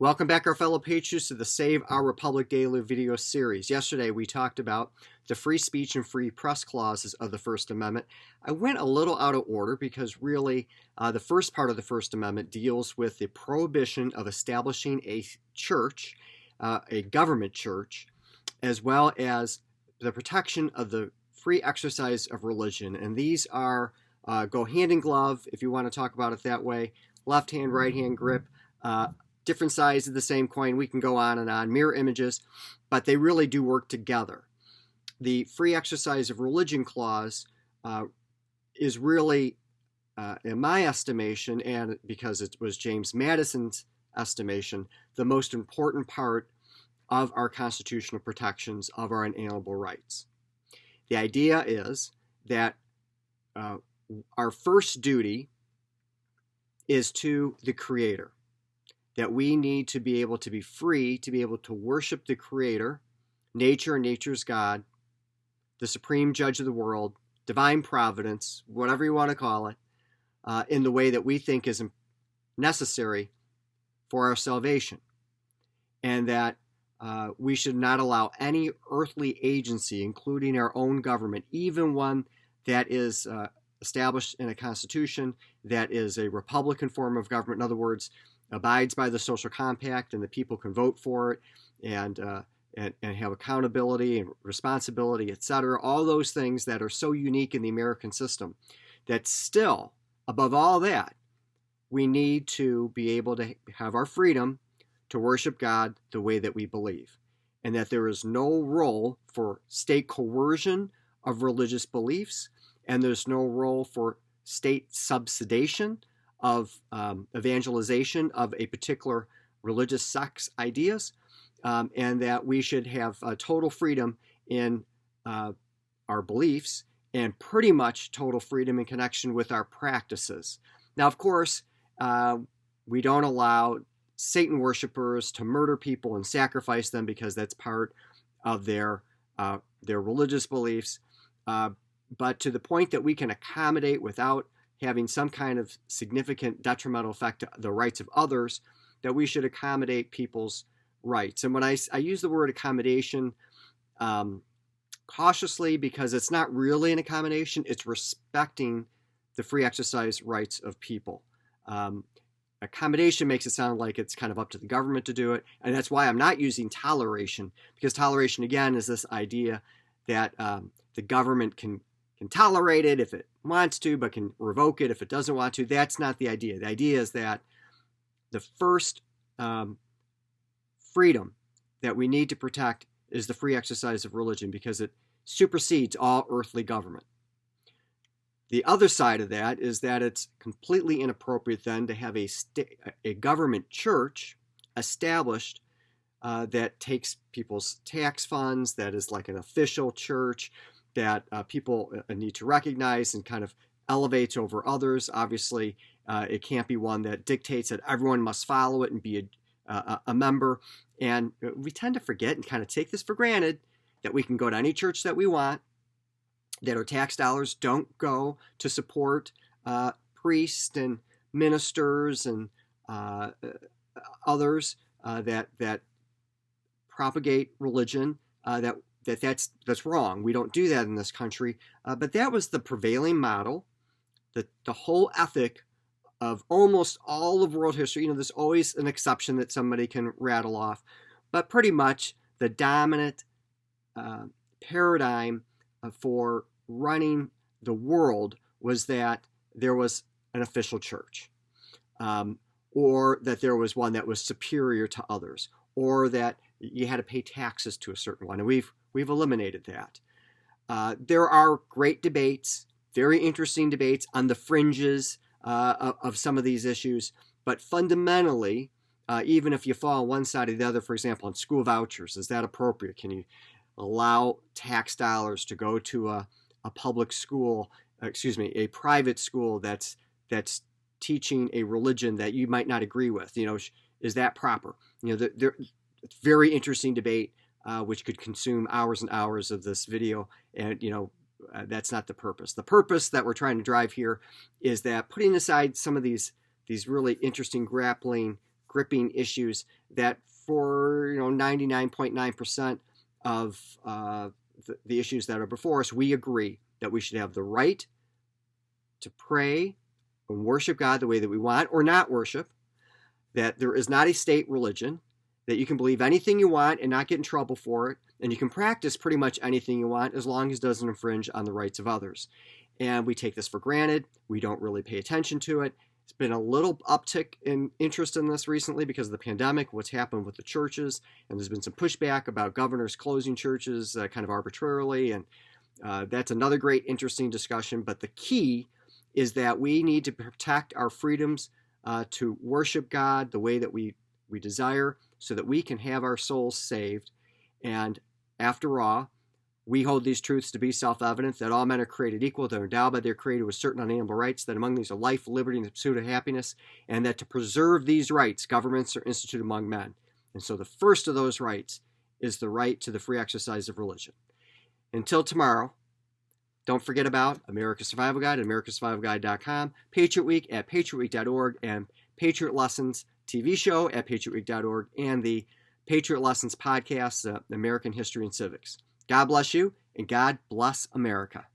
Welcome back, our fellow patriots, to the Save Our Republic Daily video series. Yesterday, we talked about the free speech and free press clauses of the First Amendment. I went a little out of order because really the first part of the First Amendment deals with the prohibition of establishing a church, a government church, as well as the protection of the free exercise of religion. And these are go hand in glove, if you want to talk about it that way, left hand, right hand grip. Different sides of the same coin. We can go on and on, mirror images, but they really do work together. The free exercise of religion clause is really, in my estimation, and because it was James Madison's estimation, the most important part of our constitutional protections of our inalienable rights. The idea is that our first duty is to the Creator, that we need to be able to be free, to be able to worship the Creator, nature and nature's God, the supreme judge of the world, divine providence, whatever you want to call it, in the way that we think is necessary for our salvation. And that we should not allow any earthly agency, including our own government, even one that is established in a constitution, that is a republican form of government, in other words, abides by the social compact and the people can vote for it and have accountability and responsibility, etc. All those things that are so unique in the American system, that still, above all that, we need to be able to have our freedom to worship God the way that we believe, and that there is no role for state coercion of religious beliefs, and there's no role for state subsidization of evangelization of a particular religious sect's ideas, and that we should have total freedom in our beliefs and pretty much total freedom in connection with our practices. Now, of course, we don't allow Satan worshipers to murder people and sacrifice them because that's part of their religious beliefs, but to the point that we can accommodate without having some kind of significant detrimental effect to the rights of others, that we should accommodate people's rights. And when I use the word accommodation cautiously, because it's not really an accommodation, it's respecting the free exercise rights of people. Accommodation makes it sound like it's kind of up to the government to do it, and that's why I'm not using toleration, because toleration, again, is this idea that the government can tolerate it if it wants to, but can revoke it if it doesn't want to. That's not the idea. The idea is that the first freedom that we need to protect is the free exercise of religion, because it supersedes all earthly government. The other side of that is that it's completely inappropriate then to have a government church established that takes people's tax funds, that is like an official church, that people need to recognize and kind of elevates over others. Obviously, it can't be one that dictates that everyone must follow it and be a member. And we tend to forget and kind of take this for granted, that we can go to any church that we want, that our tax dollars don't go to support priests and ministers and others that propagate religion, that's wrong. We don't do that in this country. But that was the prevailing model, the whole ethic of almost all of world history. There's always an exception that somebody can rattle off, but pretty much the dominant paradigm for running the world was that there was an official church, or that there was one that was superior to others, or that you had to pay taxes to a certain one. And we've eliminated that. There are great debates, very interesting debates on the fringes of some of these issues. But fundamentally, even if you fall on one side or the other, for example, on school vouchers, is that appropriate? Can you allow tax dollars to go to a public school, a private school that's teaching a religion that you might not agree with? Is that proper? It's very interesting debate, which could consume hours and hours of this video. And, that's not the purpose. The purpose that we're trying to drive here is that, putting aside some of these really interesting grappling gripping issues that for 99.9% of the issues that are before us, we agree that we should have the right to pray and worship God the way that we want, or not worship, that there is not a state religion, that you can believe anything you want and not get in trouble for it, and you can practice pretty much anything you want as long as it doesn't infringe on the rights of others. And we take this for granted. We don't really pay attention to it. It's been a little uptick in interest in this recently because of the pandemic, what's happened with the churches, and there's been some pushback about governors closing churches kind of arbitrarily, and that's another great interesting discussion. But the key is that we need to protect our freedoms to worship God the way that we desire, so that we can have our souls saved. And after all, we hold these truths to be self-evident, that all men are created equal, that are endowed by their Creator with certain unalienable rights, that among these are life, liberty, and the pursuit of happiness, and that to preserve these rights, governments are instituted among men. And so the first of those rights is the right to the free exercise of religion. Until tomorrow, don't forget about America's Survival Guide at americasurvivalguide.com, Patriot Week at patriotweek.org, and Patriot Lessons TV show at patriotweek.org, and the Patriot Lessons podcast, American History and Civics. God bless you, and God bless America.